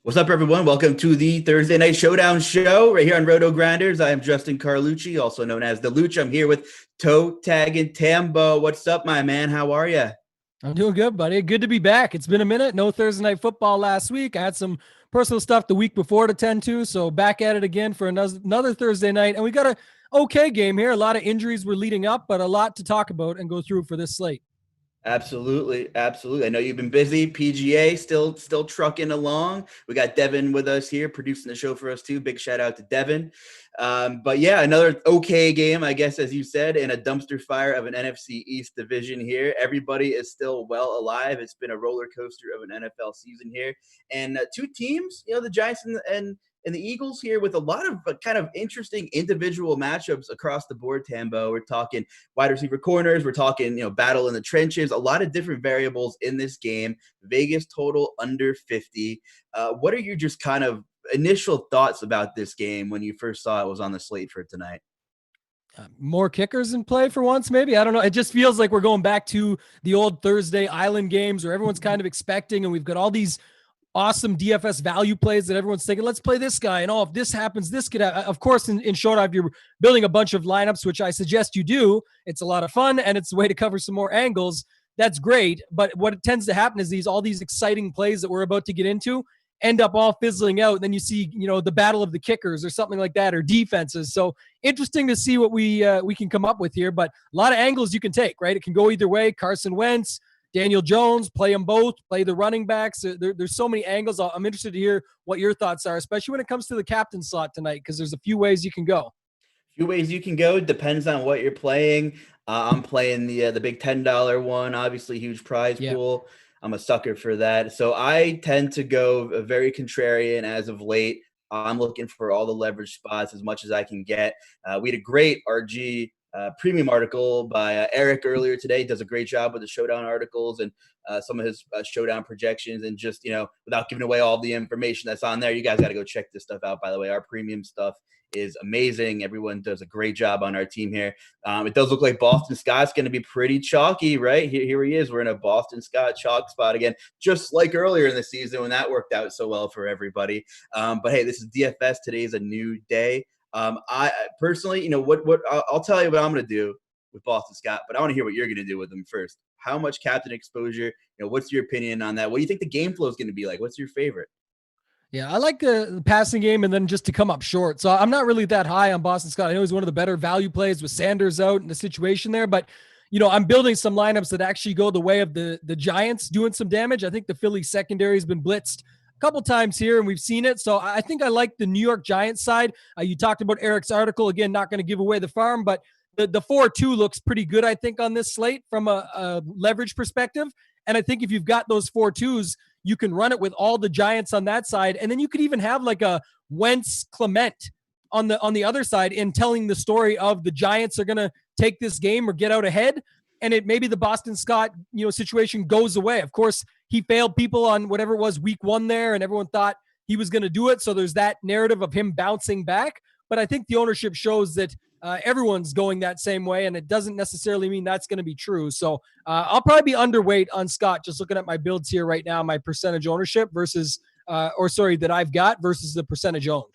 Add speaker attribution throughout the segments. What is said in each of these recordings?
Speaker 1: What's up, everyone? Welcome to the Thursday Night Showdown show right here on RotoGrinders. I am Justin Carlucci, also known as The Luch. I'm here with Toe Tag and Tambo. What's up, my man? How are you?
Speaker 2: I'm doing good, buddy. Good to be back. It's been a minute. No Thursday night football last week. I had some personal stuff the week before to tend to, so back at it again for another Thursday night. And we got a okay game here. A lot of injuries were leading up, but a lot to talk about and go through for this slate.
Speaker 1: Absolutely, absolutely. I know you've been busy. PGA still trucking along. We got Devin with us here, producing the show for us too. Big shout out to Devin. But yeah, another okay game, I guess, as you said, in a dumpster fire of an NFC East division here. Everybody is still well alive. It's been a roller coaster of an NFL season here, and two teams, the Giants and the Eagles here with a lot of kind of interesting individual matchups across the board, Tambo. We're talking wide receiver corners. We're talking, battle in the trenches, a lot of different variables in this game. Vegas total under 50. What are your just kind of initial thoughts about this game when you first saw it was on the slate for tonight?
Speaker 2: More kickers in play for once, maybe. I don't know. It just feels like we're going back to the old Thursday Island games where everyone's kind of expecting, and we've got all these awesome DFS value plays that everyone's thinking, let's play this guy. And if this happens, this could happen. Of course, in Showdown, if you're building a bunch of lineups, which I suggest you do, it's a lot of fun and it's a way to cover some more angles. That's great. But what tends to happen is all these exciting plays that we're about to get into end up all fizzling out. And then you see, the battle of the kickers or something like that, or defenses. So interesting to see what we can come up with here. But a lot of angles you can take, right? It can go either way. Carson Wentz, Daniel Jones, play them both, play the running backs. There's so many angles. I'm interested to hear what your thoughts are, especially when it comes to the captain slot tonight, because there's a few ways you can go.
Speaker 1: Few ways you can go. Depends on what you're playing. I'm playing the big $10 one, obviously huge prize pool. I'm a sucker for that. So I tend to go very contrarian as of late. I'm looking for all the leverage spots as much as I can get. We had a great RG premium article by Eric earlier today. He does a great job with the Showdown articles and some of his Showdown projections. And just, without giving away all the information that's on there, you guys got to go check this stuff out, by the way. Our premium stuff is amazing. Everyone does a great job on our team here. It does look like Boston Scott's going to be pretty chalky, right? Here he is. We're in a Boston Scott chalk spot again, just like earlier in the season when that worked out so well for everybody. But hey, this is DFS. Today is a new day. I personally, I'll tell you what I'm going to do with Boston Scott, but I want to hear what you're going to do with him first. How much captain exposure? What's your opinion on that? What do you think the game flow is going to be like? What's your favorite?
Speaker 2: Yeah, I like the passing game and then just to come up short. So I'm not really that high on Boston Scott. I know he's one of the better value plays with Sanders out in the situation there, but I'm building some lineups that actually go the way of the Giants doing some damage. I think the Philly secondary has been blitzed a couple times here and we've seen it. So I think I like the New York Giants side. You talked about Eric's article. Again, not going to give away the farm, but the 4-2 looks pretty good, I think, on this slate from a leverage perspective. And I think if you've got those 4-2s, you can run it with all the Giants on that side. And then you could even have like a Wentz Clement on the other side in telling the story of the Giants are going to take this game or get out ahead. And maybe the Boston Scott, situation goes away. Of course, he failed people on whatever it was week 1 there, and everyone thought he was going to do it. So there's that narrative of him bouncing back. But I think the ownership shows that everyone's going that same way, and it doesn't necessarily mean that's going to be true. So I'll probably be underweight on Scott, just looking at my builds here right now, my percentage ownership versus, that I've got versus the percentage owned.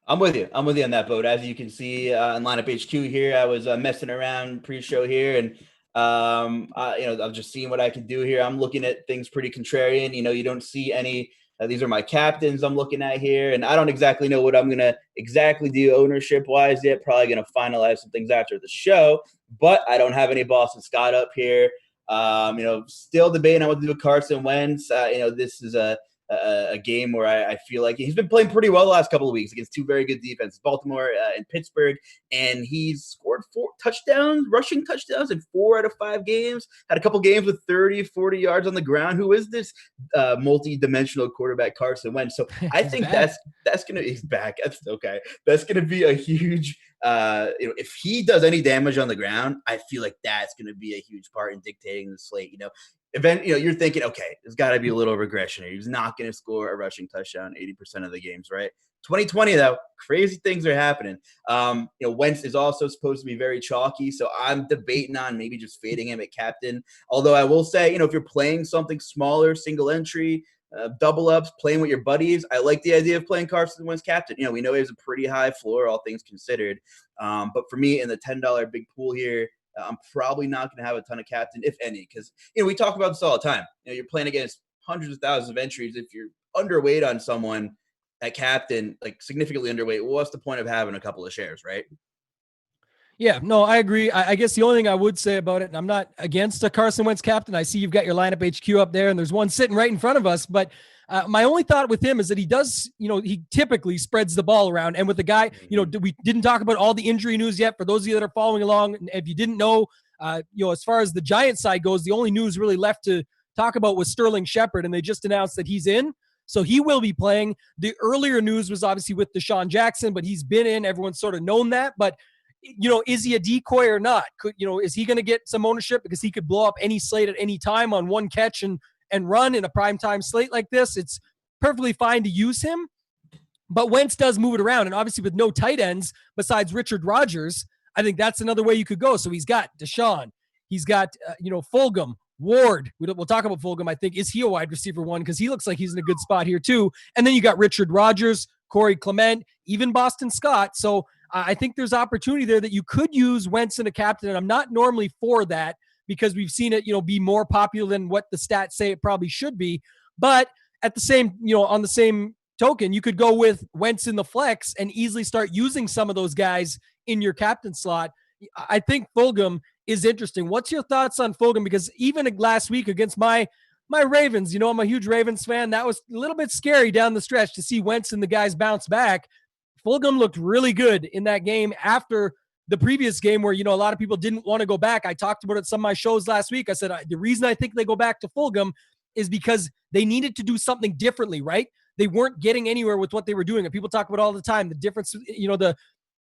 Speaker 1: I'm with you. I'm with you on that boat. As you can see on Lineup HQ here, I was messing around pre-show here, and I'm just seeing what I can do here. I'm looking at things pretty contrarian. You don't see any. These are my captains I'm looking at here, and I don't exactly know what I'm going to exactly do ownership-wise yet. Probably going to finalize some things after the show, but I don't have any Boston Scott up here. Still debating on what to do with Carson Wentz. This is a game where I feel like he's been playing pretty well the last couple of weeks against two very good defenses, Baltimore and Pittsburgh, and he's scored 4 touchdowns, rushing touchdowns in 4 out of 5 games, had a couple games with 30, 40 yards on the ground. Who is this multi-dimensional quarterback, Carson Wentz? So I think that's going to – he's back. That's okay. That's going to be a huge if he does any damage on the ground, I feel like that's going to be a huge part in dictating the slate. You're thinking, okay, there's got to be a little regression here. He's not going to score a rushing touchdown 80% of the games, right? 2020, though, crazy things are happening. Wentz is also supposed to be very chalky, so I'm debating on maybe just fading him at captain. Although I will say, if you're playing something smaller, single entry, double ups, playing with your buddies. I like the idea of playing Carson Wentz captain. We know he has a pretty high floor, all things considered. But for me, in the $10 big pool here, I'm probably not going to have a ton of captain, if any, because we talk about this all the time. You're playing against hundreds of thousands of entries. If you're underweight on someone at captain, like significantly underweight, what's the point of having a couple of shares, right?
Speaker 2: Yeah, no, I agree. I guess the only thing I would say about it, and I'm not against a Carson Wentz captain. I see you've got your lineup HQ up there, and there's one sitting right in front of us. But my only thought with him is that he does, he typically spreads the ball around. And with the guy, we didn't talk about all the injury news yet. For those of you that are following along, if you didn't know, as far as the Giants side goes, the only news really left to talk about was Sterling Shepard, and they just announced that he's in. So he will be playing. The earlier news was obviously with Deshaun Jackson, but he's been in. Everyone's sort of known that. But is he a decoy or not? Is he going to get some ownership because he could blow up any slate at any time on one catch and run in a primetime slate like this? It's perfectly fine to use him, but Wentz does move it around. And obviously with no tight ends besides Richard Rodgers, I think that's another way you could go. So he's got Deshaun, he's got, Fulgham, Ward. We'll talk about Fulgham. I think, is he a wide receiver one? Because he looks like he's in a good spot here too. And then you got Richard Rodgers, Corey Clement, even Boston Scott. So I think there's opportunity there that you could use Wentz in a captain, and I'm not normally for that because we've seen it, be more popular than what the stats say it probably should be. But at the same, on the same token, you could go with Wentz in the flex and easily start using some of those guys in your captain slot. I think Fulgham is interesting. What's your thoughts on Fulgham? Because even last week against my Ravens, I'm a huge Ravens fan. That was a little bit scary down the stretch to see Wentz and the guys bounce back. Fulgham looked really good in that game after the previous game where, a lot of people didn't want to go back. I talked about it some of my shows last week. I said, the reason I think they go back to Fulgham is because they needed to do something differently, right? They weren't getting anywhere with what they were doing. And people talk about all the time, the difference,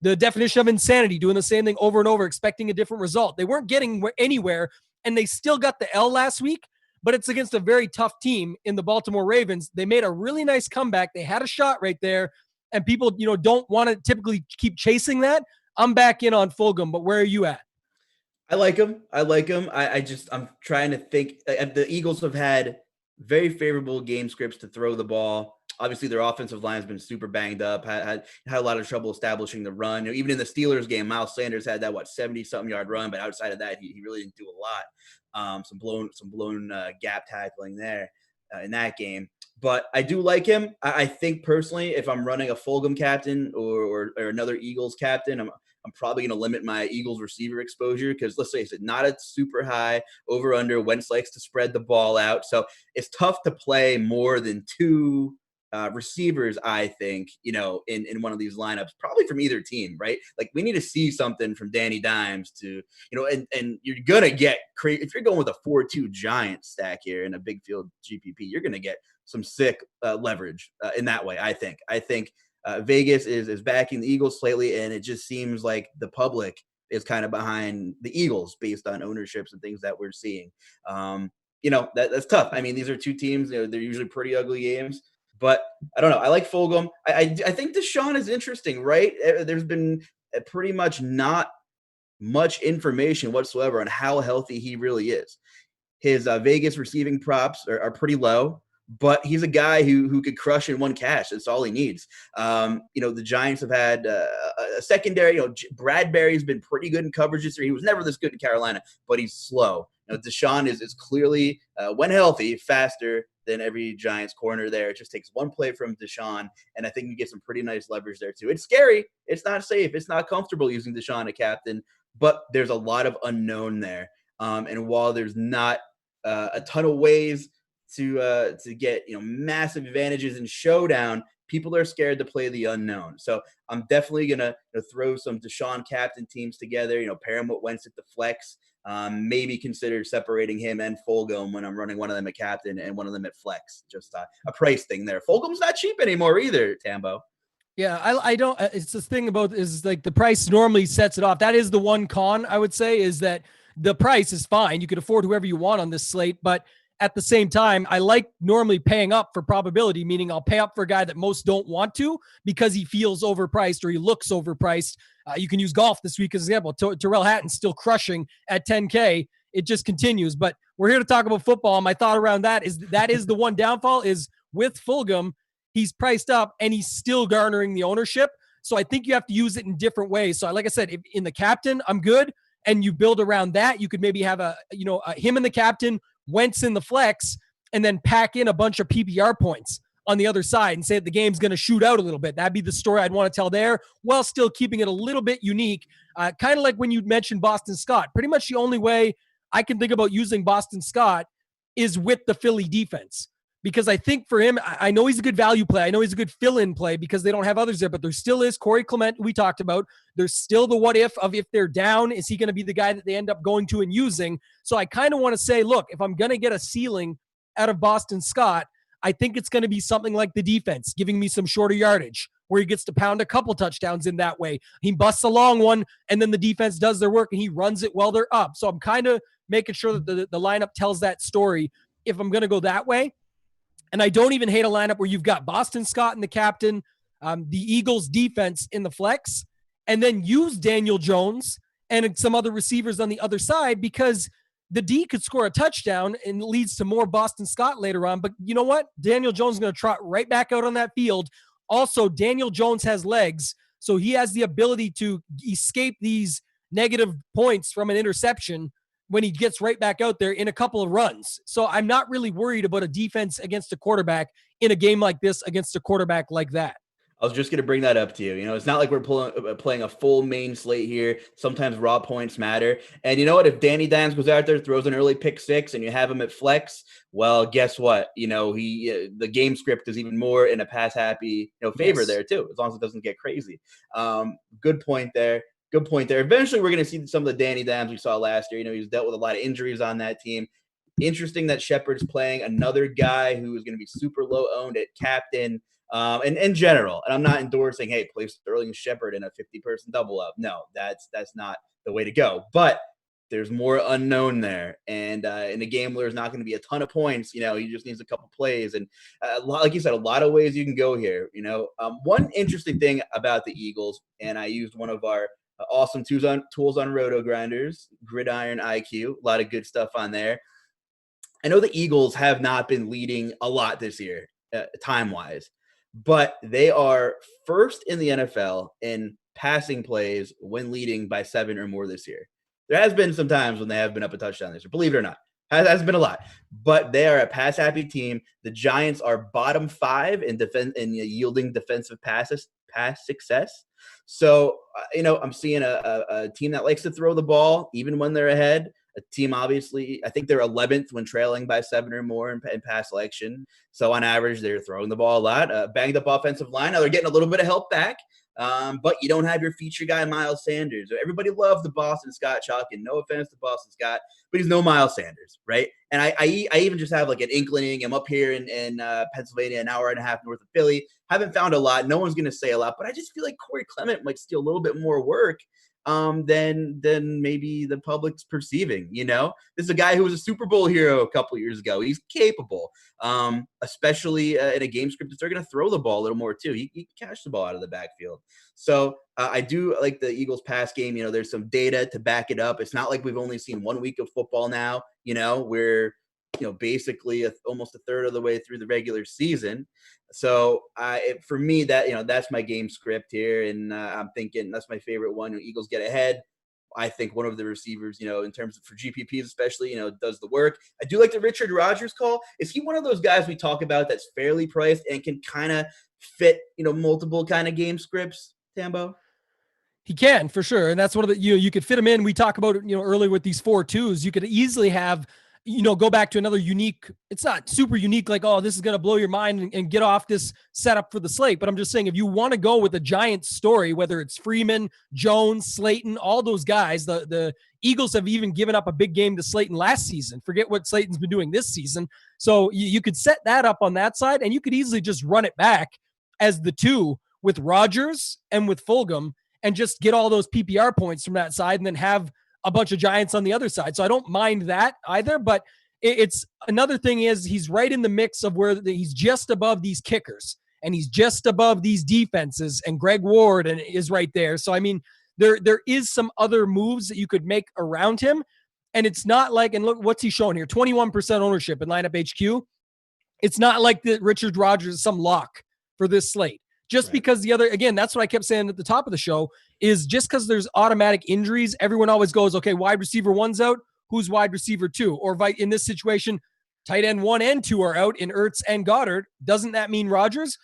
Speaker 2: the definition of insanity, doing the same thing over and over, expecting a different result. They weren't getting anywhere, and they still got the L last week, but it's against a very tough team in the Baltimore Ravens. They made a really nice comeback. They had a shot right there. And people, don't want to typically keep chasing that. I'm back in on Fulgham, but where are you at?
Speaker 1: I like him. I'm trying to think. The Eagles have had very favorable game scripts to throw the ball. Obviously, their offensive line has been super banged up, had a lot of trouble establishing the run. Even in the Steelers game, Miles Sanders had that, 70-something yard run, but outside of that, he really didn't do a lot. Some blown gap tackling there in that game. But I do like him. I think personally, if I'm running a Fulgham captain or another Eagles captain, I'm probably going to limit my Eagles receiver exposure because, let's face it, not a super high over-under. Wentz likes to spread the ball out. So it's tough to play more than two receivers, I think, in one of these lineups, probably from either team, right? Like, we need to see something from Danny Dimes to, and you're going to get if you're going with a 4-2 giant stack here in a big field GPP, you're going to get some sick leverage in that way. I think Vegas is backing the Eagles slightly, and it just seems like the public is kind of behind the Eagles based on ownerships and things that we're seeing. That's tough. I mean, these are two teams, they're usually pretty ugly games, but I don't know. I like Fulgham. I think Deshaun is interesting, right? There's been pretty much not much information whatsoever on how healthy he really is. His Vegas receiving props are pretty low, but he's a guy who could crush in one catch. That's all he needs. The Giants have had a secondary. Bradbury's been pretty good in coverage this year. He was never this good in Carolina, but he's slow. Deshaun is clearly, when healthy, faster than every Giants corner there. It just takes one play from Deshaun, and I think you get some pretty nice leverage there too. It's scary. It's not safe. It's not comfortable using Deshaun a captain, but there's a lot of unknown there. And while there's not a ton of ways to get massive advantages in Showdown, people are scared to play the unknown. So I'm definitely gonna throw some Deshaun captain teams together. Pair him with Wentz at the flex. Maybe consider separating him and Fulgham when I'm running one of them at captain and one of them at flex. Just a price thing there. Fulgham's not cheap anymore either, Tambo.
Speaker 2: Yeah, I don't. It's this thing about is like the price normally sets it off. That is the one con I would say is that the price is fine. You could afford whoever you want on this slate, but at the same time, I like normally paying up for probability, meaning I'll pay up for a guy that most don't want to because he feels overpriced or he looks overpriced. You can use golf this week as an example. Terrell Hatton's still crushing at 10K. It just continues. But we're here to talk about football. My thought around that is the one downfall is with Fulgham, he's priced up and he's still garnering the ownership. So I think you have to use it in different ways. So like I said, if in the captain, I'm good. And you build around that. You could maybe have him and the captain, Wentz in the flex, and then pack in a bunch of PPR points on the other side and say that the game's going to shoot out a little bit. That'd be the story I'd want to tell there, while still keeping it a little bit unique. Kind of like when you mentioned Boston Scott. Pretty much the only way I can think about using Boston Scott is with the Philly defense. Because I think for him, I know he's a good value play. I know he's a good fill-in play because they don't have others there, but there still is Corey Clement, we talked about. There's still the what if of if they're down, is he going to be the guy that they end up going to and using? So I kind of want to say, look, if I'm going to get a ceiling out of Boston Scott, I think it's going to be something like the defense, giving me some shorter yardage, where he gets to pound a couple touchdowns in that way. He busts a long one, and then the defense does their work, and he runs it while they're up. So I'm kind of making sure that the lineup tells that story if I'm going to go that way. And I don't even hate a lineup where you've got Boston Scott and the captain, the Eagles defense in the flex, and then use Daniel Jones and some other receivers on the other side, because the D could score a touchdown and it leads to more Boston Scott later on. But you know what? Daniel Jones is going to trot right back out on that field. Also, Daniel Jones has legs, so he has the ability to escape these negative points from an interception when he gets right back out there in a couple of runs. So I'm not really worried about a defense against a quarterback in a game like this against a quarterback like that.
Speaker 1: I was just going to bring that up to you. It's not like we're playing a full main slate here. Sometimes raw points matter. And you know what? If Danny Dimes goes out there, throws an early pick six, and you have him at flex, well, guess what? The game script is even more in a pass happy favor there too, as long as it doesn't get crazy. Good point there. Good point there. Eventually, we're going to see some of the Danny Dimes we saw last year. He's dealt with a lot of injuries on that team. Interesting that Shepard's playing another guy who is going to be super low owned at captain. And in general, and I'm not endorsing, hey, play Sterling Shepard in a 50-person double up. No, that's not the way to go. But there's more unknown there. And in a game where there's not going to be a ton of points, he just needs a couple plays. And like you said, a lot of ways you can go here. One interesting thing about the Eagles, and I used one of our awesome tools on RotoGrinders, Gridiron IQ, a lot of good stuff on there. I know the Eagles have not been leading a lot this year, time-wise, but they are first in the NFL in passing plays when leading by 7 or more this year. There has been some times when they have been up a touchdown this year, believe it or not. Has been a lot, but they are a pass-happy team. The Giants are bottom 5 in yielding defensive pass success. So, I'm seeing a team that likes to throw the ball even when they're ahead. A team, obviously, I think they're 11th when trailing by 7 or more in pass selection. So on average, they're throwing the ball a lot. Banged up offensive line. Now they're getting a little bit of help back. But you don't have your feature guy, Miles Sanders. Everybody loves the Boston Scott chalk, and no offense to Boston Scott, but he's no Miles Sanders, right? And I even just have like an inkling. I'm up here in Pennsylvania, an hour and a half north of Philly. Haven't found a lot. No one's going to say a lot, but I just feel like Corey Clement might steal a little bit more work than maybe the public's perceiving. This is a guy who was a Super Bowl hero a couple years ago. He's capable, especially in a game script that they're going to throw the ball a little more too. He can catch the ball out of the backfield. So I do like the Eagles pass game. There's some data to back it up. It's not like we've only seen 1 week of football now. We're basically almost a third of the way through the regular season. So for me, that's my game script here. And I'm thinking that's my favorite one. When Eagles get ahead, I think one of the receivers, in terms of for GPPs especially, does the work. I do like the Richard Rodgers call. Is he one of those guys we talk about that's fairly priced and can kind of fit, multiple kind of game scripts, Tambo?
Speaker 2: He can, for sure. And that's one of the, you could fit him in. We talk about it, earlier with these 4-2s. You could easily have, go back to another unique, it's not super unique, like, oh, this is going to blow your mind and get off this setup for the slate. But I'm just saying, if you want to go with a Giants story, whether it's Freeman, Jones, Slayton, all those guys, the Eagles have even given up a big game to Slayton last season. Forget what Slayton's been doing this season. So you could set that up on that side, and you could easily just run it back as the 2 with Rodgers and with Fulgham, and just get all those PPR points from that side and then have a bunch of Giants on the other side. So I don't mind that either, but it's another thing is he's right in the mix of where he's just above these kickers and he's just above these defenses, and Greg Ward is right there. So, I mean, there is some other moves that you could make around him, and it's not like, and look, what's he showing here? 21% ownership in lineup HQ. It's not like that Richard Rodgers is some lock for this slate. Just
Speaker 1: Right.
Speaker 2: because the other, again, that's what I kept saying at the top of the show, is just because there's automatic injuries, everyone always goes, okay, wide receiver 1's out, who's wide receiver 2? Or in this situation, tight end 1 and 2 are out in Ertz and Goddard. Doesn't that mean Rodgers?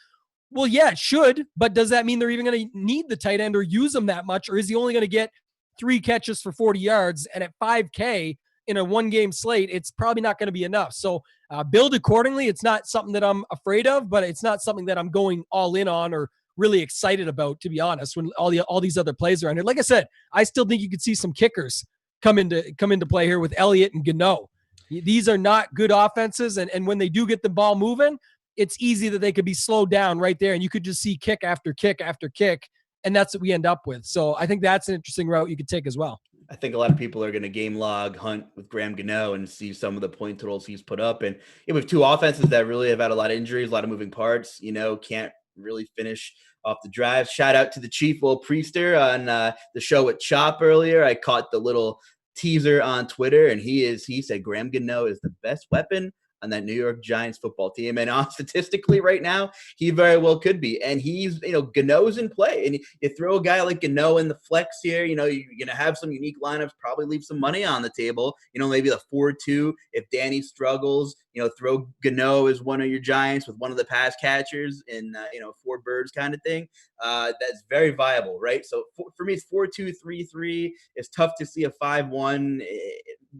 Speaker 2: Well, yeah, it should, but does that mean they're even going to need the tight end or use him that much? Or is he only going to get 3 catches for 40 yards? And at 5K in a 1-game slate, it's probably not going to be enough. So build accordingly. It's not something that I'm afraid of, but it's not something that I'm going all in on or really excited about, to be honest, when all these other plays are on it. Like I said, I still think you could see some kickers come into play here with Elliott and Gano. These are not good offenses, and when they do get the ball moving, it's easy that they could be slowed down right there, and you could just see kick after kick after kick, and that's what we end up with. So I think that's an interesting route you could take as well.
Speaker 1: I think a lot of people are going to game log hunt with Graham Gano and see some of the point totals he's put up. And we have 2 offenses that really have had a lot of injuries, a lot of moving parts, can't really finish off the drive. Shout out to the Chief, Will Priester, on the show with Chop earlier. I caught the little teaser on Twitter, and he said Graham Gano is the best weapon on that New York Giants football team. And statistically right now, he very well could be. And he's, Gano's in play. And you throw a guy like Gano in the flex here, you're going to have some unique lineups, probably leave some money on the table, maybe the 4-2. If Danny struggles, throw Gano as one of your Giants with one of the pass catchers in, 4 birds kind of thing. That's very viable, right? So for me, it's 4-2, 3-3. It's tough to see a 5-1.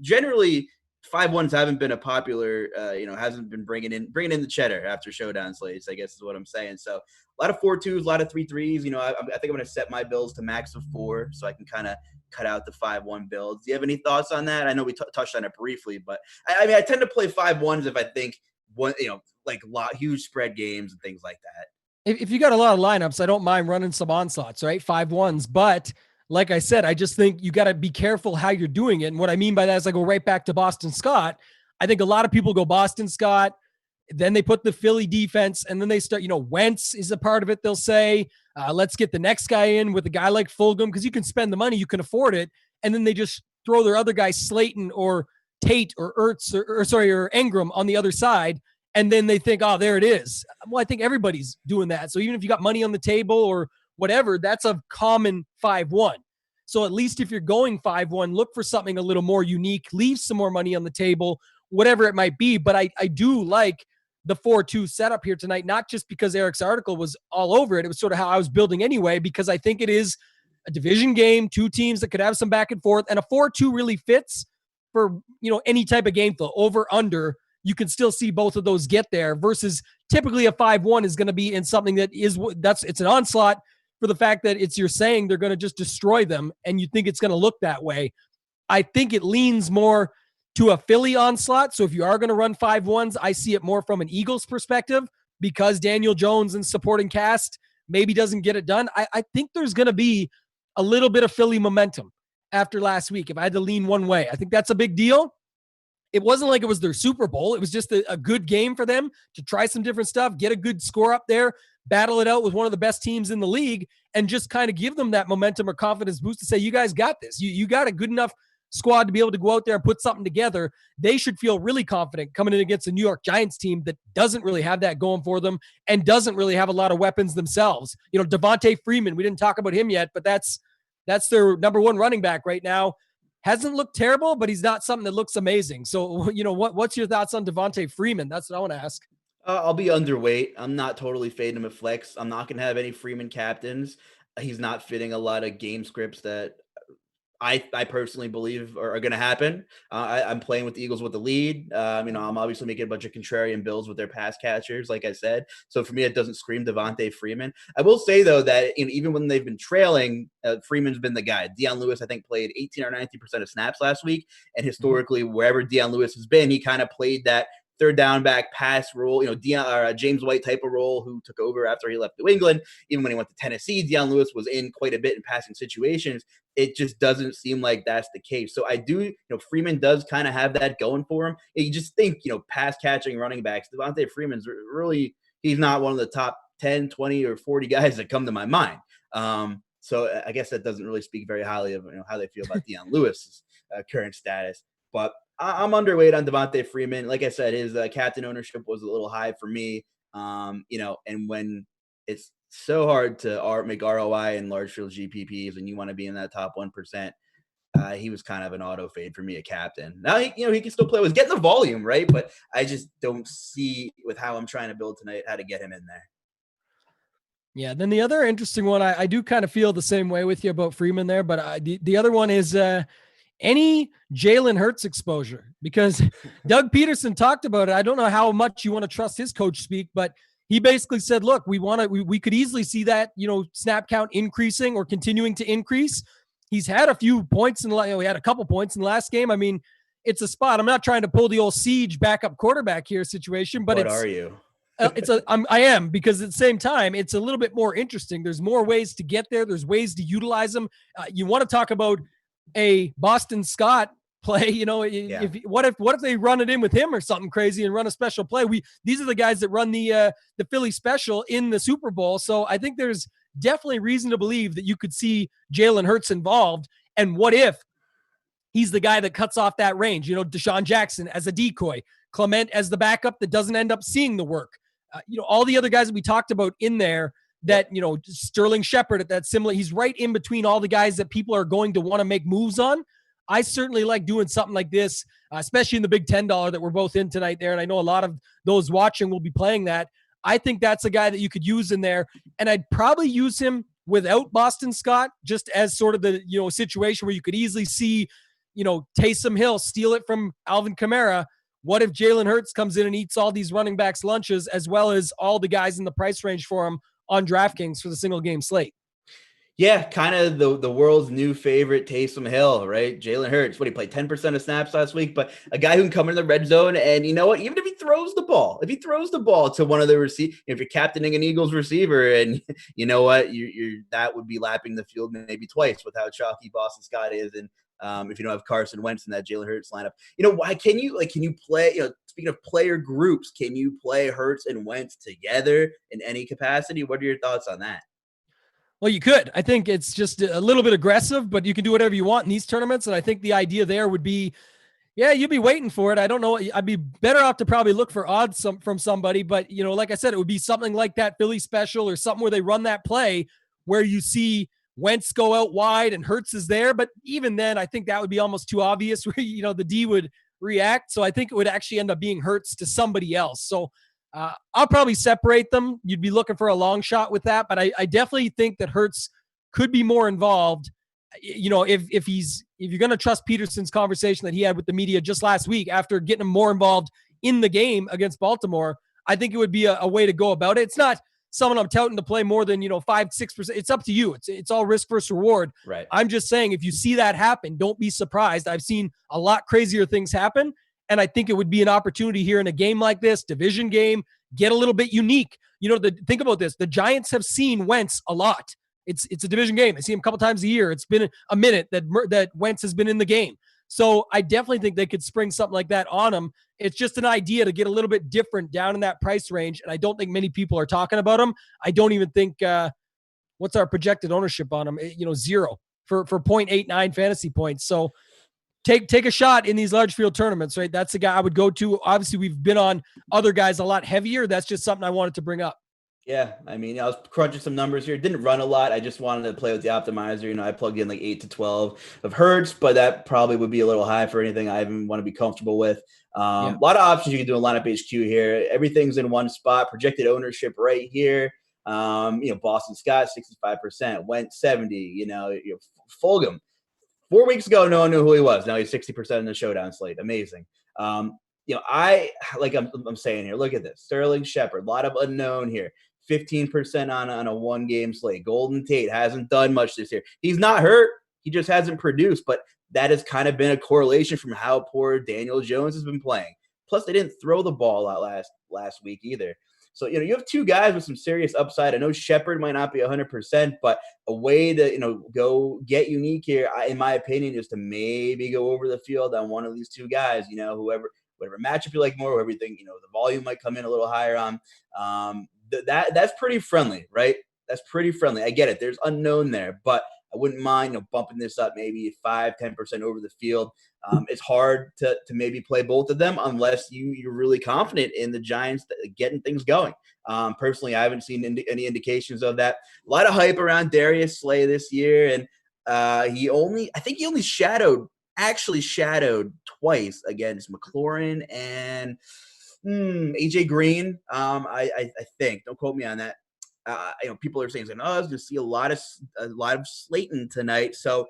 Speaker 1: Generally, 5-1s haven't been a popular, hasn't been bringing in the cheddar after Showdown slates, I guess is what I'm saying. So a lot of 4-2s, a lot of 3-3s. I think I'm going to set my builds to max of 4 so I can kind of cut out the 5-1 builds. Do you have any thoughts on that? I know we touched on it briefly, but I tend to play 5-1s if I think huge spread games and things like that.
Speaker 2: If you got a lot of lineups, I don't mind running some onslaughts, right? 5-1s, but like I said, I just think you got to be careful how you're doing it. And what I mean by that is I go right back to Boston Scott. I think a lot of people go Boston Scott, then they put the Philly defense, and then they start, Wentz is a part of it. They'll say, let's get the next guy in with a guy like Fulgham because you can spend the money, you can afford it. And then they just throw their other guy, Slayton or Tate or Ertz or Ingram on the other side. And then they think, oh, there it is. Well, I think everybody's doing that. So even if you got money on the table or whatever, that's a common 5-1. So at least if you're going 5-1, look for something a little more unique, leave some more money on the table, whatever it might be. But I do like the 4-2 setup here tonight, not just because Eric's article was all over it. It was sort of how I was building anyway, because I think it is a division game, 2 teams that could have some back and forth, and a 4-2 really fits for, any type of game flow. Over, under, you can still see both of those get there versus typically a 5-1 is going to be in something that it's an onslaught, for the fact that you're saying they're going to just destroy them and you think it's going to look that way. I think it leans more to a Philly onslaught. So if you are going to run 5-1s, I see it more from an Eagles perspective because Daniel Jones and supporting cast maybe doesn't get it done. I think there's going to be a little bit of Philly momentum after last week. If I had to lean one way, I think that's a big deal. It wasn't like it was their Super Bowl. It was just a good game for them to try some different stuff, get a good score up there, battle it out with one of the best teams in the league, and just kind of give them that momentum or confidence boost to say, you guys got this. You got a good enough squad to be able to go out there and put something together. They should feel really confident coming in against a New York Giants team that doesn't really have that going for them and doesn't really have a lot of weapons themselves. Devontae Freeman, we didn't talk about him yet, but that's their number 1 running back right now. Hasn't looked terrible, but he's not something that looks amazing. So, what's your thoughts on Devontae Freeman? That's what I want to ask.
Speaker 1: I'll be underweight. I'm not totally fading him at flex. I'm not going to have any Freeman captains. He's not fitting a lot of game scripts that I personally believe are going to happen. I'm playing with the Eagles with the lead. I'm obviously making a bunch of contrarian builds with their pass catchers, like I said. So for me, it doesn't scream Devontae Freeman. I will say, though, that even when they've been trailing, Freeman's been the guy. Deion Lewis, I think, played 18 or 19% of snaps last week. And historically, wherever Deion Lewis has been, he kind of played that third down back pass role, James White type of role, who took over after he left New England. Even when he went to Tennessee, Deion Lewis was in quite a bit in passing situations. It just doesn't seem like that's the case. So I do, Freeman does kind of have that going for him. You just think, pass catching running backs, Devontae Freeman's really, he's not one of the top 10, 20, or 40 guys that come to my mind. So I guess that doesn't really speak very highly of how they feel about Deion Lewis's current status. But I'm underweight on Devontae Freeman. Like I said, his captain ownership was a little high for me. And when it's so hard to make ROI in large field GPPs and you want to be in that top 1%, he was kind of an auto fade for me, a captain. Now, he can still play with getting the volume, right? But I just don't see with how I'm trying to build tonight how to get him in there.
Speaker 2: Yeah. Then the other interesting one, I do kind of feel the same way with you about Freeman there, but the other one is any Jalen Hurts exposure, because Doug Peterson talked about it. I don't know how much you want to trust his coach speak, but he basically said, look, we could easily see that, snap count increasing or continuing to increase. He's had a few points we had a couple points in the last game. I mean, it's a spot. I'm not trying to pull the old Siege backup quarterback here situation, but
Speaker 1: What are you?
Speaker 2: I am, because at the same time, it's a little bit more interesting. There's more ways to get there. There's ways to utilize them. You want to talk about a Boston Scott play, what if they run it in with him or something crazy and run a special play? These are the guys that run the Philly special in the Super Bowl. So I think there's definitely reason to believe that you could see Jalen Hurts involved. And what if he's the guy that cuts off that range? Deshaun Jackson as a decoy, Clement as the backup that doesn't end up seeing the work. All the other guys that we talked about in there that, Sterling Shepard at that similar, he's right in between all the guys that people are going to want to make moves on. I certainly like doing something like this, especially in the big $10 that we're both in tonight there. And I know a lot of those watching will be playing that. I think that's a guy that you could use in there. And I'd probably use him without Boston Scott, just as sort of the, situation where you could easily see, Taysom Hill steal it from Alvin Kamara. What if Jalen Hurts comes in and eats all these running backs' lunches, as well as all the guys in the price range for him on DraftKings for the single game slate?
Speaker 1: Yeah, kind of the world's new favorite, Taysom Hill, right? Jalen Hurts, he played 10% of snaps last week, but a guy who can come in the red zone, and you know what? Even if he throws the ball to one of the receivers, if you're captaining an Eagles receiver, and you know what, you're that would be lapping the field maybe twice with how chalky Boston Scott is, and if you don't have Carson Wentz in that Jalen Hurts lineup, why can you play? Speaking of player groups, can you play Hurts and Wentz together in any capacity? What are your thoughts on that?
Speaker 2: Well, you could. I think it's just a little bit aggressive, but you can do whatever you want in these tournaments. And I think the idea there would be, yeah, you'd be waiting for it. I don't know. I'd be better off to probably look for odds from somebody. But, like I said, it would be something like that Philly special or something where they run that play where you see Wentz go out wide and Hurts is there. But even then, I think that would be almost too obvious where, the D would react. So I think it would actually end up being Hurts to somebody else. So I'll probably separate them. You'd be looking for a long shot with that, but I definitely think that Hurts could be more involved. If you're going to trust Peterson's conversation that he had with the media just last week after getting him more involved in the game against Baltimore, I think it would be a way to go about it. It's not someone I'm touting to play more than 5-6%. It's up to you. It's all risk versus reward.
Speaker 1: Right.
Speaker 2: I'm just saying, if you see that happen, don't be surprised. I've seen a lot crazier things happen. And I think it would be an opportunity here in a game like this, division game, get a little bit unique. Think about this. The Giants have seen Wentz a lot. It's a division game. They see him a couple times a year. It's been a minute that Wentz has been in the game. So I definitely think they could spring something like that on him. It's just an idea to get a little bit different down in that price range. And I don't think many people are talking about him. I don't even think what's our projected ownership on him? 0 for 0.89 fantasy points. So take a shot in these large field tournaments, right? That's the guy I would go to. Obviously, we've been on other guys a lot heavier. That's just something I wanted to bring up.
Speaker 1: Yeah, I was crunching some numbers here. Didn't run a lot. I just wanted to play with the optimizer. I plugged in like 8 to 12 of Hertz, but that probably would be a little high for anything I even want to be comfortable with. A lot of options you can do in lineup HQ here. Everything's in one spot. Projected ownership right here. Boston Scott 65%, Wentz 70. Fulgham. 4 weeks ago, no one knew who he was. Now he's 60% in the Showdown slate. Amazing. I'm saying here, look at this. Sterling Shepard, a lot of unknown here. 15% on a one-game slate. Golden Tate hasn't done much this year. He's not hurt. He just hasn't produced. But that has kind of been a correlation from how poor Daniel Jones has been playing. Plus, they didn't throw the ball out last week either. So, you have two guys with some serious upside. I know Shepard might not be 100%, but a way to, go get unique here, in my opinion, is to maybe go over the field on one of these two guys, whatever matchup you like more, whoever you think, the volume might come in a little higher on. That's pretty friendly, right? That's pretty friendly. I get it. There's unknown there, but I wouldn't mind, bumping this up maybe 5-10% over the field. It's hard to maybe play both of them unless you're really confident in the Giants getting things going. Personally, I haven't seen any indications of that. A lot of hype around Darius Slay this year, and I think he only actually shadowed twice against McLaurin and AJ Green. I think, don't quote me on that. People are saying, oh, I was going to see a lot of Slayton tonight. So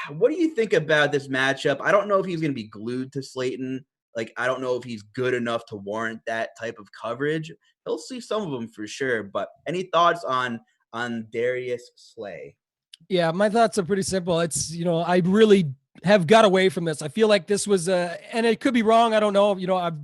Speaker 1: what do you think about this matchup? I don't know if he's going to be glued to Slayton. Like, I don't know if he's good enough to warrant that type of coverage. He'll see some of them for sure. But any thoughts on Darius Slay?
Speaker 2: Yeah, my thoughts are pretty simple. It's, I really have got away from this. I feel like this was and it could be wrong. I don't know. I've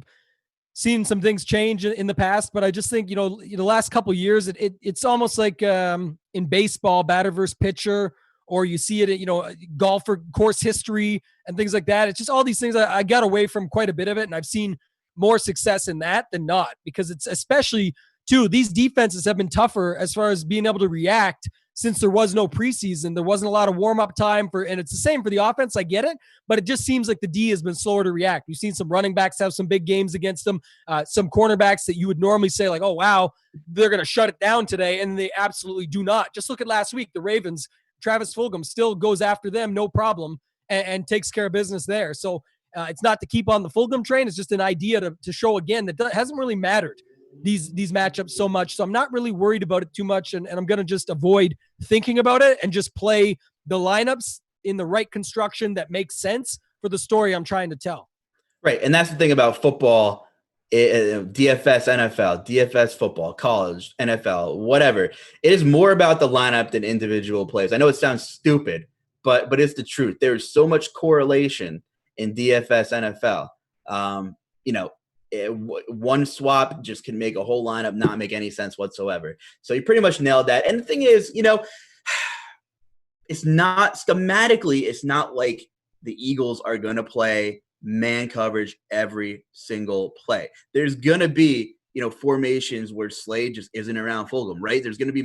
Speaker 2: seen some things change in the past, but I just think, the last couple of years, it's almost like in baseball, batter versus pitcher, or you see it in, golfer course history and things like that. It's just all these things. I got away from quite a bit of it, and I've seen more success in that than not, because it's especially too, these defenses have been tougher as far as being able to react since there was no preseason. There wasn't a lot of warm-up time and it's the same for the offense. I get it, but it just seems like the D has been slower to react. We've seen some running backs have some big games against them, some cornerbacks that you would normally say like, oh, wow, they're going to shut it down today, and they absolutely do not. Just look at last week, the Ravens, Travis Fulgham still goes after them, no problem, and takes care of business there. So it's not to keep on the Fulgham train. It's just an idea to show again that hasn't really mattered these matchups so much. So I'm not really worried about it too much. And I'm going to just avoid thinking about it and just play the lineups in the right construction that makes sense for the story I'm trying to tell.
Speaker 1: Right. And that's the thing about football, DFS, NFL, DFS football, college, NFL, whatever. It is more about the lineup than individual plays. I know it sounds stupid, but it's the truth. There's so much correlation in DFS, NFL. One swap just can make a whole lineup not make any sense whatsoever. So you pretty much nailed that. And the thing is, it's not schematically, it's not like the Eagles are going to play man coverage every single play. There's going to be, formations where Slade just isn't around Fulgham, right? There's going to be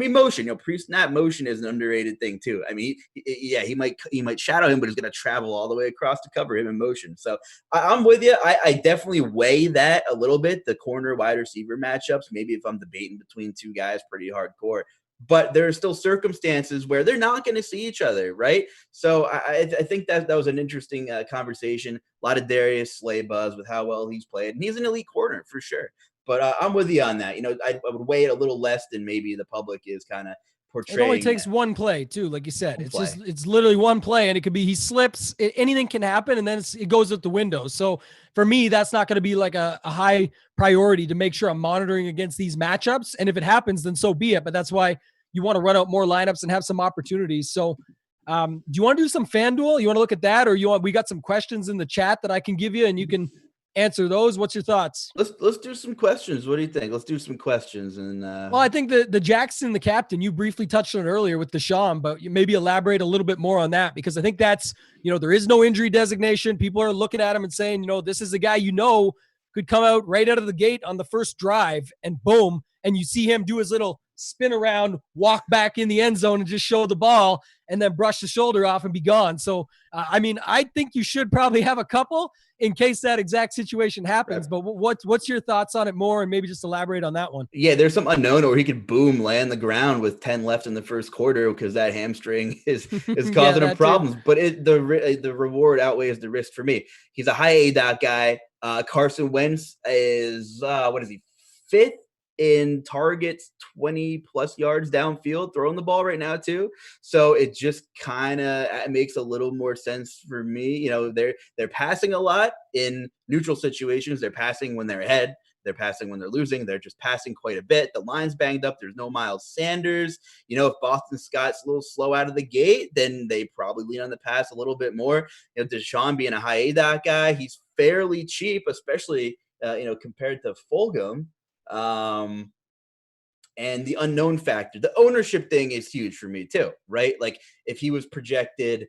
Speaker 1: motion. Pre-snap motion is an underrated thing too. I mean, he might shadow him, but he's going to travel all the way across to cover him in motion. So I'm with you. I definitely weigh that a little bit, the corner wide receiver matchups. Maybe if I'm debating between two guys pretty hardcore. But there are still circumstances where they're not going to see each other, right? So I think that was an interesting conversation. A lot of Darius Slay buzz with how well he's played, and he's an elite corner for sure. But I'm with you on that. I would weigh it a little less than maybe the public is kind of portraying.
Speaker 2: It only takes one play too, like you said. It's literally one play, and it could be he slips. Anything can happen, and then it goes out the window. So for me, that's not going to be like a high priority to make sure I'm monitoring against these matchups. And if it happens, then so be it. But that's why you want to run out more lineups and have some opportunities. So do you want to do some FanDuel? You want to look at that, or we got some questions in the chat that I can give you, and you can answer those. What's your thoughts?
Speaker 1: Let's do some questions. What do you think? Let's do some questions. And
Speaker 2: well, I think the Jackson, the captain, you briefly touched on earlier with Deshaun, but you maybe elaborate a little bit more on that, because I think that's, there is no injury designation. People are looking at him and saying, this is a guy could come out right out of the gate on the first drive and boom, and you see him do his little spin around, walk back in the end zone and just show the ball and then brush the shoulder off and be gone. So, I think you should probably have a couple in case that exact situation happens. But what's your thoughts on it more, and maybe just elaborate on that one?
Speaker 1: Yeah, there's some unknown, or he could land the ground with 10 left in the first quarter because that hamstring is causing him problems. Too. But the reward outweighs the risk for me. He's a high ADOT guy. Carson Wentz is fifth in targets 20 plus yards downfield throwing the ball right now too. So it just kind of makes a little more sense for me. They're passing a lot in neutral situations. They're passing when they're ahead. They're passing when they're losing. They're just passing quite a bit. The line's banged up. There's no Miles Sanders. If Boston Scott's a little slow out of the gate, then they probably lean on the pass a little bit more. Deshaun being a high ADOT guy, he's fairly cheap, especially compared to Fulgham. And the unknown factor, the ownership thing is huge for me too, right? Like if he was projected,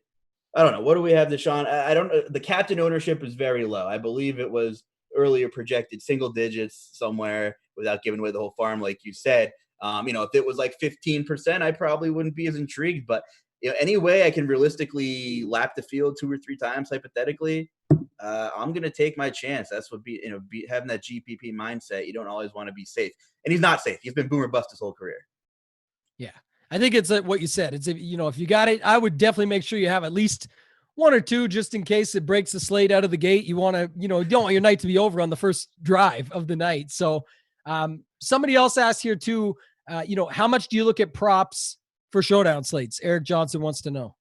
Speaker 1: I don't know, what do we have, Deshaun? I don't know. The captain ownership is very low. I believe it was earlier projected single digits somewhere without giving away the whole farm, like you said. If it was like 15%, I probably wouldn't be as intrigued. But any way I can realistically lap the field 2 or 3 times, hypothetically, I'm going to take my chance. That's what having that GPP mindset. You don't always want to be safe. And he's not safe. He's been boomer bust his whole career.
Speaker 2: Yeah. I think it's what you said. It's, if you got it, I would definitely make sure you have at least 1 or 2 just in case it breaks the slate out of the gate. You want to, you don't want your night to be over on the first drive of the night. So somebody else asked here too, how much do you look at props for showdown slates? Eric Johnson wants to know.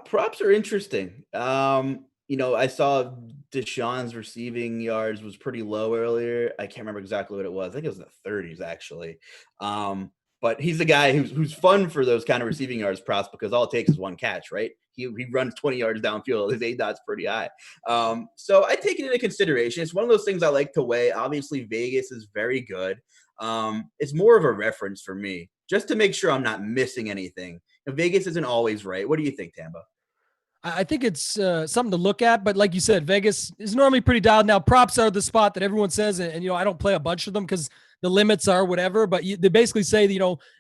Speaker 1: Props are interesting. I saw Deshaun's receiving yards was pretty low earlier. I can't remember exactly what it was. I think it was in the 30s actually. But he's the guy who's fun for those kind of receiving yards props because all it takes is 1 catch, right? He runs 20 yards downfield. His ADOT's pretty high. So I take it into consideration. It's one of those things I like to weigh. Obviously, Vegas is very good. It's more of a reference for me, just to make sure I'm not missing anything. Vegas isn't always right. What do you think, Tamba?
Speaker 2: I think it's something to look at, but like you said, Vegas is normally pretty dialed. Now, props are the spot that everyone says, and I don't play a bunch of them because the limits are whatever, but they basically say,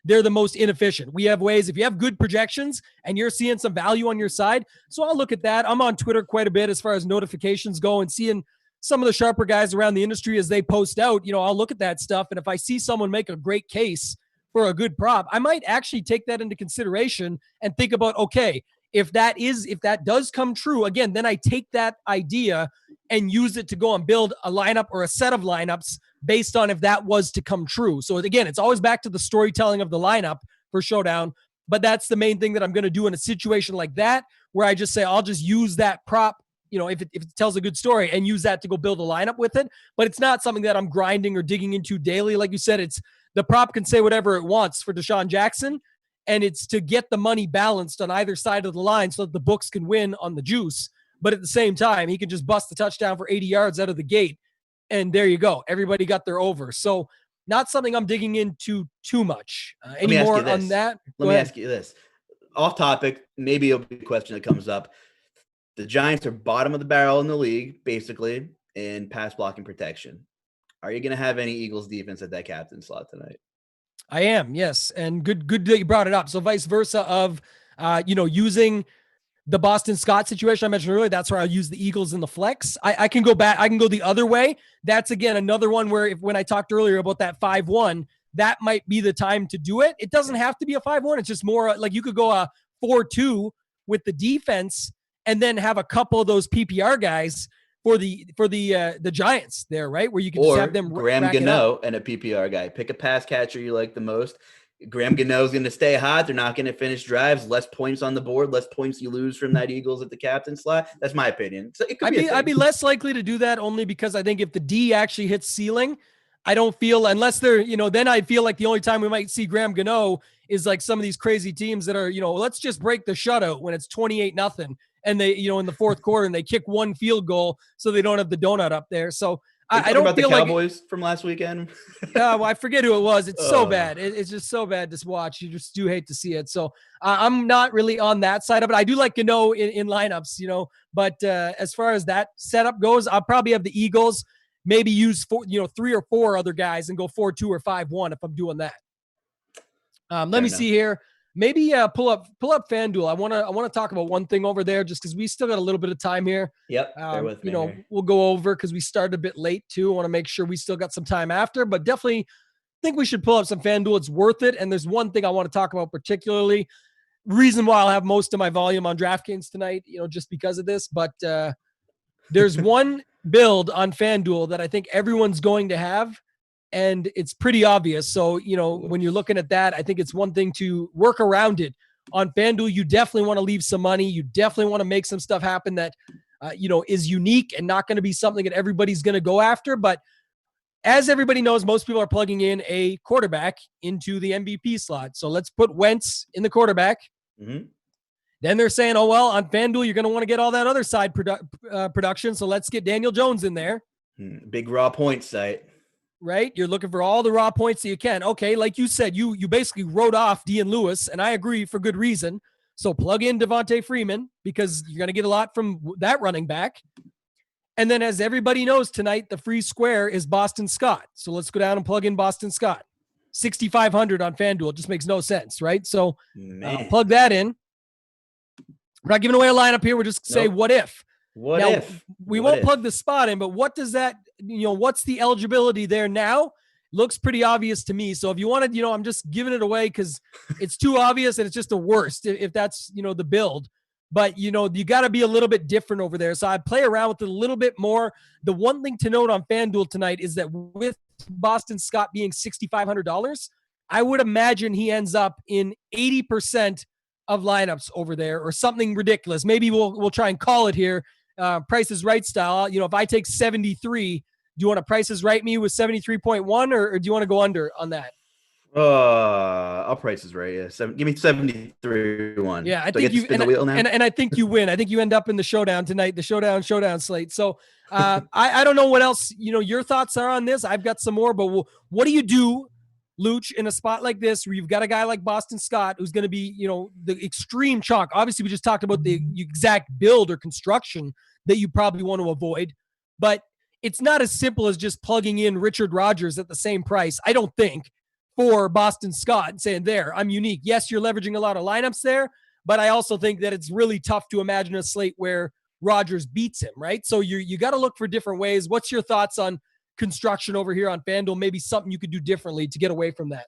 Speaker 2: they're the most inefficient. We have ways, if you have good projections and you're seeing some value on your side. So I'll look at that. I'm on Twitter quite a bit as far as notifications go and seeing some of the sharper guys around the industry as they post out, I'll look at that stuff. And if I see someone make a great case for a good prop, I might actually take that into consideration and think about, okay, if that does come true, again, then I take that idea and use it to go and build a lineup or a set of lineups based on if that was to come true. So again, it's always back to the storytelling of the lineup for Showdown, but that's the main thing that I'm going to do in a situation like that, where I just say, I'll just use that prop, if it tells a good story, and use that to go build a lineup with it. But it's not something that I'm grinding or digging into daily. Like you said, it's the prop can say whatever it wants for Deshaun Jackson, and it's to get the money balanced on either side of the line so that the books can win on the juice. But at the same time, he can just bust the touchdown for 80 yards out of the gate, and there you go. Everybody got their over. So not something I'm digging into too much. Any more on that?
Speaker 1: Let me ask you this. Off topic, maybe it'll be a question that comes up. The Giants are bottom of the barrel in the league, basically, in pass blocking protection. Are you going to have any Eagles defense at that captain slot tonight?
Speaker 2: I am, yes. And good that you brought it up. So vice versa of, using the Boston Scott situation I mentioned earlier, that's where I'll use the Eagles in the flex. I can go back. I can go the other way. That's, again, another one where when I talked earlier about that 5-1, that might be the time to do it. It doesn't have to be a 5-1. It's just more like you could go a 4-2 with the defense and then have a couple of those PPR guys for the Giants there, right? Where you can just have them
Speaker 1: Graham Gano and a PPR guy. Pick a pass catcher you like the most. Graham Gano is going to stay hot. They're not going to finish drives. Less points on the board. Less points you lose from that Eagles at the captain slot. That's my opinion. So it could
Speaker 2: I'd be less likely to do that only because I think if the D actually hits ceiling, I don't feel, unless they're, then I feel like the only time we might see Graham Gano is like some of these crazy teams that are, let's just break the shutout when it's 28-0. And they, in the fourth quarter, and they kick 1 field goal so they don't have the donut up there. So I don't
Speaker 1: about
Speaker 2: feel
Speaker 1: the Cowboys from last weekend.
Speaker 2: Well, I forget who it was. It's so bad. It's just so bad to watch. You just do hate to see it. So I'm not really on that side of it. I do like Gano in lineups, but as far as that setup goes, I'll probably have the Eagles, maybe use 3 or 4 other guys and go 4-2 or 5-1 if I'm doing that. Let me see here. Maybe pull up FanDuel. I want to talk about one thing over there just because we still got a little bit of time here.
Speaker 1: Yep. Bear with me here.
Speaker 2: We'll go over because we started a bit late too. I want to make sure we still got some time after, but definitely think we should pull up some FanDuel. It's worth it. And there's one thing I want to talk about particularly. Reason why I'll have most of my volume on DraftKings tonight, just because of this. But there's one build on FanDuel that I think everyone's going to have. And it's pretty obvious. So, when you're looking at that, I think it's one thing to work around it. On FanDuel, you definitely want to leave some money. You definitely want to make some stuff happen that, is unique and not going to be something that everybody's going to go after. But as everybody knows, most people are plugging in a quarterback into the MVP slot. So let's put Wentz in the quarterback.
Speaker 1: Mm-hmm.
Speaker 2: Then they're saying, oh, well, on FanDuel, you're going to want to get all that other side production. So let's get Daniel Jones in there.
Speaker 1: Big raw point site.
Speaker 2: Right? You're looking for all the raw points that you can. Okay, like you said, you basically wrote off Dean Lewis, and I agree for good reason. So plug in Devontae Freeman because you're going to get a lot from that running back. And then as everybody knows tonight, the free square is Boston Scott. So let's go down and plug in Boston Scott. 6,500 on FanDuel. It just makes no sense, right? So
Speaker 1: Man.
Speaker 2: plug that in. We're not giving away a lineup here. We're just say what if.
Speaker 1: What
Speaker 2: now,
Speaker 1: if?
Speaker 2: We
Speaker 1: What
Speaker 2: won't
Speaker 1: if?
Speaker 2: plug the spot in, but what does that, what's the eligibility there now? Looks pretty obvious to me. So if you wanted, I'm just giving it away because it's too obvious and it's just the worst if that's, the build. But, you got to be a little bit different over there. So I play around with it a little bit more. The one thing to note on FanDuel tonight is that with Boston Scott being $6,500, I would imagine he ends up in 80% of lineups over there or something ridiculous. Maybe we'll try and call it here. Price is Right style. If I take 73, do you want to Price is Right me with 73.1 or do you want to go under on that?
Speaker 1: I'll Price is Right. Yeah, give me 73-1.
Speaker 2: Yeah, I
Speaker 1: Do
Speaker 2: think
Speaker 1: I get to spin the wheel now?
Speaker 2: And I think you win. I think you end up in the showdown tonight, the showdown slate. So I don't know what else your thoughts are on this. I've got some more, but what do you do, Luch, in a spot like this where you've got a guy like Boston Scott who's going to be the extreme chalk? Obviously, we just talked about the exact build or construction that you probably want to avoid, but it's not as simple as just plugging in Richard Rodgers at the same price, I don't think, for Boston Scott and saying, there, I'm unique. Yes, you're leveraging a lot of lineups there, but I also think that it's really tough to imagine a slate where Rodgers beats him, right? So you got to look for different ways. What's your thoughts on construction over here on FanDuel? Maybe something you could do differently to get away from that.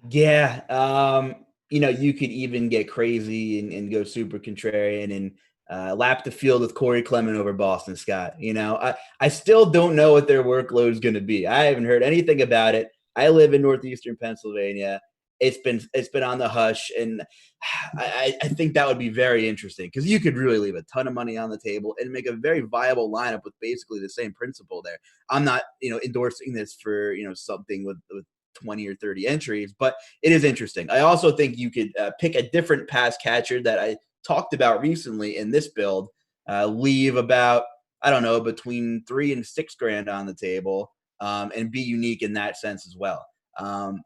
Speaker 1: Yeah. You could even get crazy and go super contrarian and lap the field with Corey Clement over Boston Scott. I still don't know what their workload is going to be. I haven't heard anything about it. I live in northeastern Pennsylvania. It's been on the hush, and I think that would be very interesting because you could really leave a ton of money on the table and make a very viable lineup with basically the same principle there. I'm not endorsing this for something with 20 or 30 entries, but it is interesting. I also think you could pick a different pass catcher that I talked about recently in this build, leave about, I don't know, between $3,000 and $6,000 on the table, and be unique in that sense as well.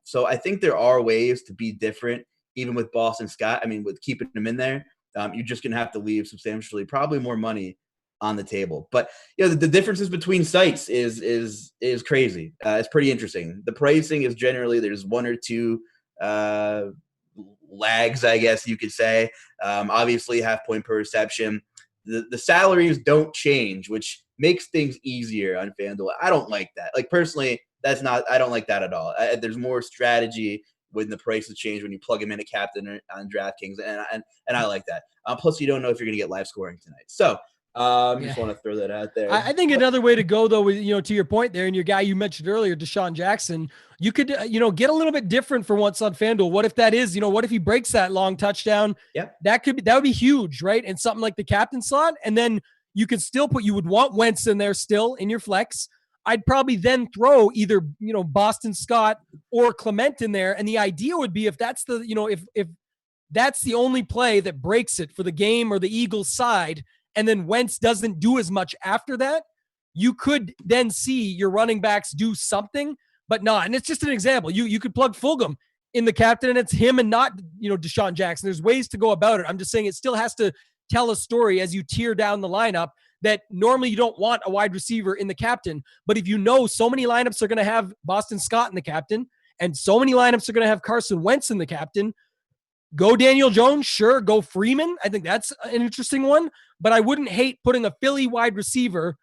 Speaker 1: So I think there are ways to be different, even with Boston Scott. I mean, with keeping him in there, you're just going to have to leave substantially, probably more money on the table. But the differences between sites is crazy. It's pretty interesting. The pricing is generally there's one or two lags, I guess you could say. Obviously, half point per reception. The salaries don't change, which makes things easier on FanDuel. I don't like that. Like personally, I don't like that at all. There's more strategy when the prices change when you plug him in a captain on DraftKings, and I like that. Plus, you don't know if you're going to get live scoring tonight. So just want to throw that out there.
Speaker 2: I think another way to go, though, is, to your point there, and your guy you mentioned earlier, Deshaun Jackson, you could, get a little bit different for once on FanDuel. What if that is, what if he breaks that long touchdown?
Speaker 1: Yeah,
Speaker 2: that would be huge, right? And something like the captain slot, and then you could still you would want Wentz in there still in your flex. I'd probably then throw either, Boston Scott or Clement in there. And the idea would be if that's the, if that's the only play that breaks it for the game or the Eagles side, and then Wentz doesn't do as much after that, you could then see your running backs do something, but not. And it's just an example. You could plug Fulgham in the captain and it's him and not, Deshaun Jackson. There's ways to go about it. I'm just saying it still has to tell a story as you tear down the lineup that normally you don't want a wide receiver in the captain. But if so many lineups are going to have Boston Scott in the captain and so many lineups are going to have Carson Wentz in the captain, go Daniel Jones, sure. Go Freeman. I think that's an interesting one, but I wouldn't hate putting a Philly wide receiver,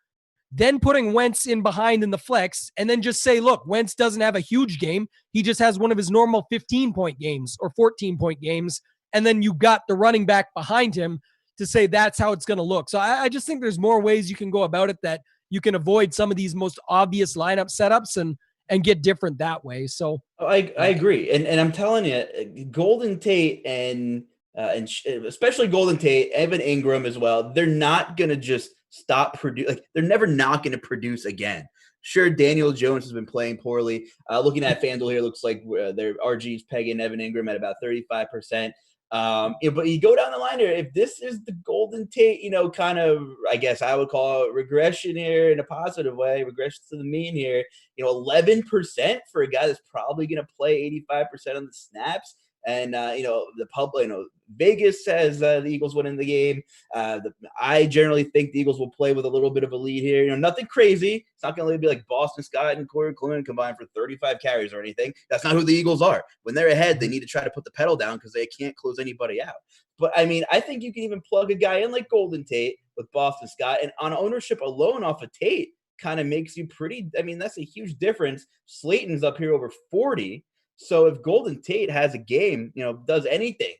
Speaker 2: then putting Wentz in behind in the flex, and then just say, look, Wentz doesn't have a huge game. He just has one of his normal 15-point games or 14-point games, and then you got the running back behind him to say that's how it's going to look. So I just think there's more ways you can go about it that you can avoid some of these most obvious lineup setups and get different that way. So
Speaker 1: I agree. And I'm telling you, Golden Tate and especially Golden Tate, Evan Ingram as well, they're not going to just stop producing. Like, they're never not going to produce again. Sure, Daniel Jones has been playing poorly. Looking at FanDuel here, looks like their RG's pegging Evan Ingram at about 35%. But you go down the line here, if this is the Golden Tate, kind of, I guess I would call it regression here in a positive way, regression to the mean here, 11% for a guy that's probably going to play 85% of the snaps. And, the public, Vegas says the Eagles winning the game. I generally think the Eagles will play with a little bit of a lead here. Nothing crazy. It's not going to be like Boston Scott and Corey Clement combined for 35 carries or anything. That's not who the Eagles are. When they're ahead, they need to try to put the pedal down because they can't close anybody out. But, I think you can even plug a guy in like Golden Tate with Boston Scott. And on ownership alone off of Tate kind of makes you pretty – that's a huge difference. Slayton's up here over 40. So if Golden Tate has a game, does anything,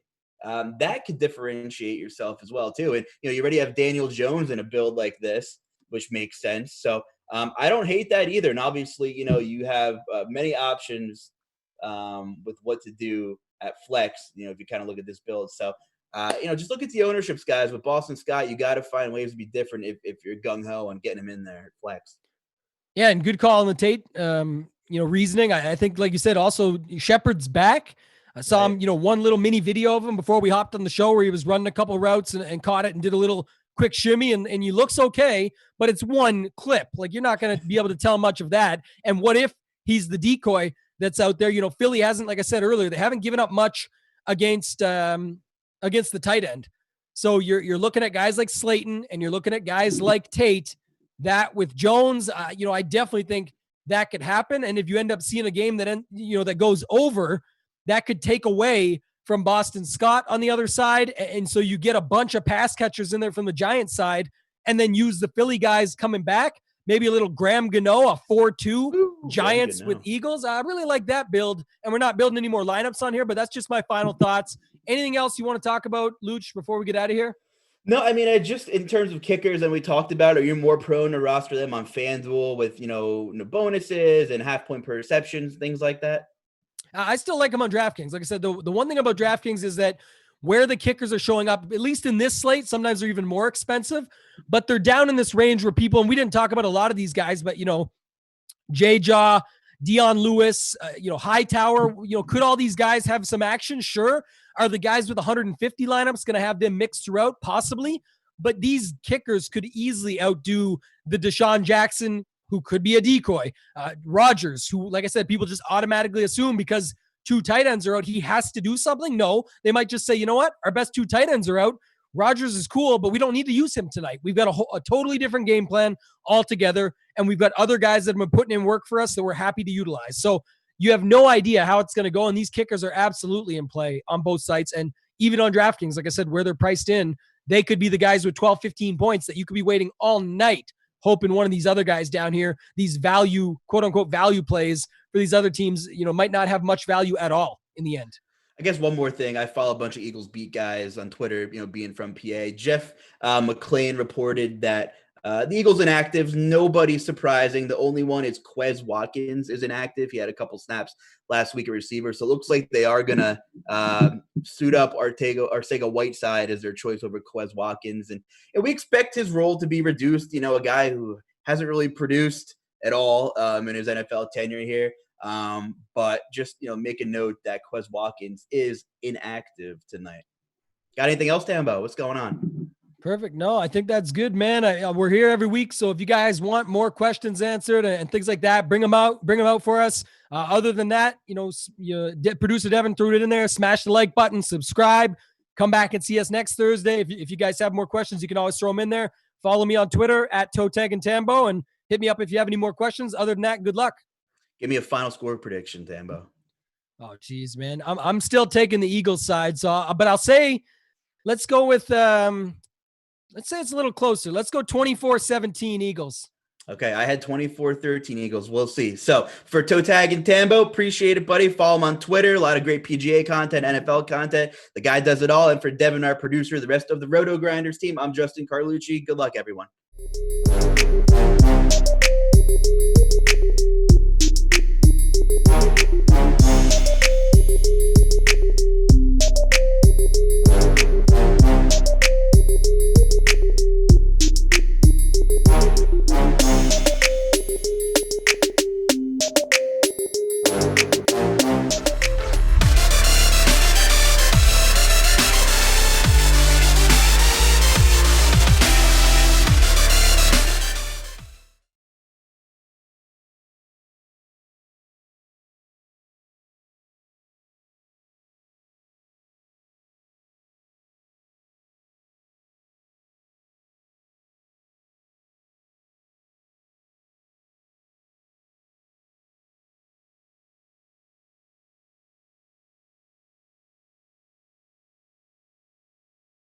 Speaker 1: that could differentiate yourself as well too. And you already have Daniel Jones in a build like this, which makes sense. So I don't hate that either. And obviously, you have many options with what to do at flex. If you kind of look at this build. So just look at the ownerships, guys. With Boston Scott, you got to find ways to be different if you're gung ho on getting him in there at flex.
Speaker 2: Yeah, and good call on the Tate. Reasoning. I think, like you said, also Shepard's back. I saw him, one little mini video of him before we hopped on the show where he was running a couple routes and caught it and did a little quick shimmy and he looks okay, but it's one clip. Like you're not going to be able to tell much of that. And what if he's the decoy that's out there? Philly hasn't, like I said earlier, they haven't given up much against the tight end. So you're looking at guys like Slayton and you're looking at guys like Tate that with Jones, I definitely think that could happen. And if you end up seeing a game that, that goes over, that could take away from Boston Scott on the other side. And so you get a bunch of pass catchers in there from the Giants side and then use the Philly guys coming back. Maybe a little Graham Gano, a 4-2 Giants with Eagles. I really like that build. And we're not building any more lineups on here, but that's just my final thoughts. Anything else you want to talk about, Luch, before we get out of here?
Speaker 1: No, I just in terms of kickers, and we talked about, are you more prone to roster them on FanDuel with, no bonuses and half-point per receptions, things like that?
Speaker 2: I still like them on DraftKings. Like I said, the one thing about DraftKings is that where the kickers are showing up, at least in this slate, sometimes they're even more expensive, but they're down in this range where people, and we didn't talk about a lot of these guys, but, J-Jaw, Dion Lewis, Hightower, could all these guys have some action? Sure. Are the guys with 150 lineups going to have them mixed throughout? Possibly. But these kickers could easily outdo the Deshaun Jackson, who could be a decoy. Rodgers, who, like I said, people just automatically assume because two tight ends are out, he has to do something. No, they might just say, you know what? Our best two tight ends are out. Rodgers is cool, but we don't need to use him tonight. We've got a totally different game plan altogether, and we've got other guys that have been putting in work for us that we're happy to utilize. So you have no idea how it's going to go, and these kickers are absolutely in play on both sites. And even on DraftKings, like I said, where they're priced in, they could be the guys with 12, 15 points that you could be waiting all night, hoping one of these other guys down here, these value, quote unquote, value plays for these other teams, might not have much value at all in the end.
Speaker 1: I guess one more thing. I follow a bunch of Eagles beat guys on Twitter, being from PA. Jeff McClain reported that the Eagles inactives, nobody surprising. The only one is Quez Watkins is inactive. He had a couple snaps last week at receiver. So it looks like they are going to suit up Arcega-Whiteside as their choice over Quez Watkins. And we expect his role to be reduced. A guy who hasn't really produced at all in his NFL tenure here. But just, make a note that Quez Watkins is inactive tonight. Got anything else, Tambo? What's going on?
Speaker 2: Perfect. No, I think that's good, man. We're here every week. So if you guys want more questions answered and things like that, bring them out for us. Other than that, producer Devin threw it in there, smash the like button, subscribe, come back and see us next Thursday. If you guys have more questions, you can always throw them in there. Follow me on Twitter at Totag and Tambo and hit me up if you have any more questions. Other than that, good luck.
Speaker 1: Give me a final score prediction, Tambo.
Speaker 2: Oh, geez, man. I'm still taking the Eagles side. So, but I'll say, let's go with, let's say it's a little closer. Let's go 24-17 Eagles.
Speaker 1: Okay, I had 24-13 Eagles. We'll see. So for Totag and Tambo, appreciate it, buddy. Follow him on Twitter. A lot of great PGA content, NFL content. The guy does it all. And for Devin, our producer, the rest of the RotoGrinders team, I'm Justin Carlucci. Good luck, everyone.